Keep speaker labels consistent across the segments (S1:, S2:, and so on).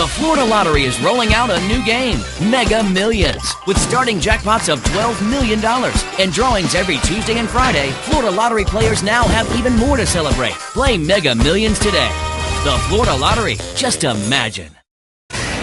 S1: The Florida Lottery is rolling out a new game, Mega Millions, with starting jackpots of $12 million and drawings every Tuesday and Friday. Florida Lottery players now have even more to celebrate. Play Mega Millions today. The Florida Lottery, just imagine.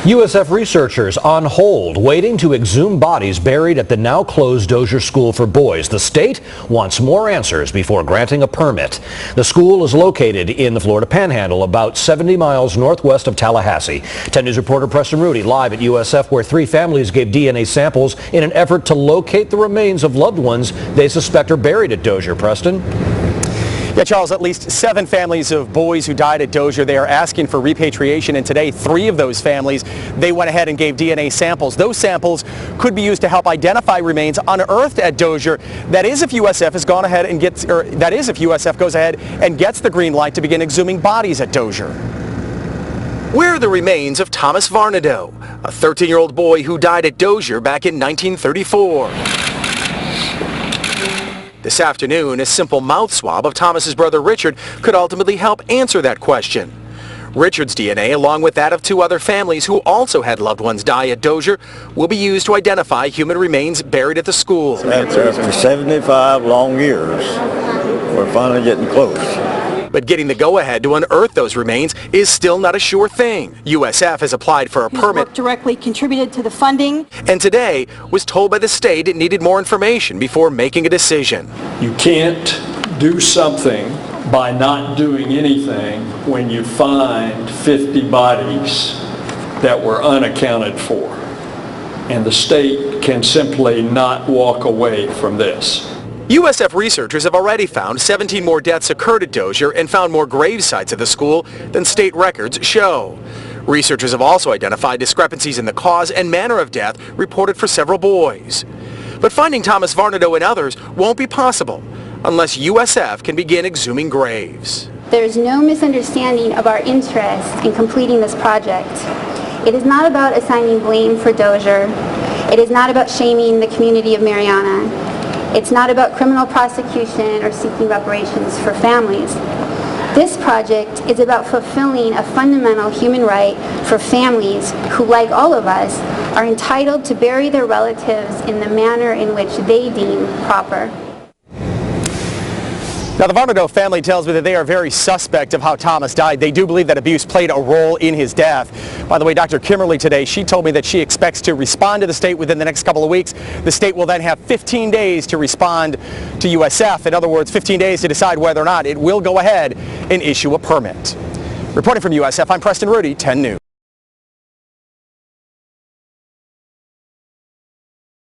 S2: USF researchers on hold, waiting to exhume bodies buried at the now closed Dozier School for Boys. The state wants more answers before granting a permit. The school is located in the Florida Panhandle, about 70 miles northwest of Tallahassee. 10 News reporter Preston Rudy live at USF, where 3 families gave DNA samples in an effort to locate the remains of loved ones they suspect are buried at Dozier. Preston?
S3: Yeah, Charles, at least 7 families of boys who died at Dozier, they are asking for repatriation, and today 3 of those families, they went ahead and gave DNA samples. Those samples could be used to help identify remains unearthed at Dozier. That is if USF has gone ahead and gets, or that is if USF goes ahead and gets the green light to begin exhuming bodies at Dozier. Where are the remains of Thomas Varnado, a 13-year-old boy who died at Dozier back in 1934? This afternoon, a simple mouth swab of Thomas's brother Richard could ultimately help answer that question. Richard's DNA, along with that of 2 other families who also had loved ones die at Dozier, will be used to identify human remains buried at the school.
S4: After 75 long years, we're finally getting close.
S3: But getting the go-ahead to unearth those remains is still not a sure thing. USF has applied for a permit.
S5: Directly contributed to the funding.
S3: And today was told by the state it needed more information before making a decision.
S6: You can't do something by not doing anything when you find 50 bodies that were unaccounted for. And the state can simply not walk away from this.
S3: USF researchers have already found 17 more deaths occurred at Dozier and found more grave sites at the school than state records show. Researchers have also identified discrepancies in the cause and manner of death reported for several boys. But finding Thomas Varnado and others won't be possible unless USF can begin exhuming graves.
S7: There is no misunderstanding of our interest in completing this project. It is not about assigning blame for Dozier. It is not about shaming the community of Mariana. It's not about criminal prosecution or seeking reparations for families. This project is about fulfilling a fundamental human right for families who, like all of us, are entitled to bury their relatives in the manner in which they deem proper.
S3: Now, the Varnado family tells me that they are very suspect of how Thomas died. They do believe that abuse played a role in his death. By the way, Dr. Kimberly today, she told me that she expects to respond to the state within the next couple of weeks. The state will then have 15 days to respond to USF. In other words, 15 days to decide whether or not it will go ahead and issue a permit. Reporting from USF, I'm Preston Rudy, 10 News.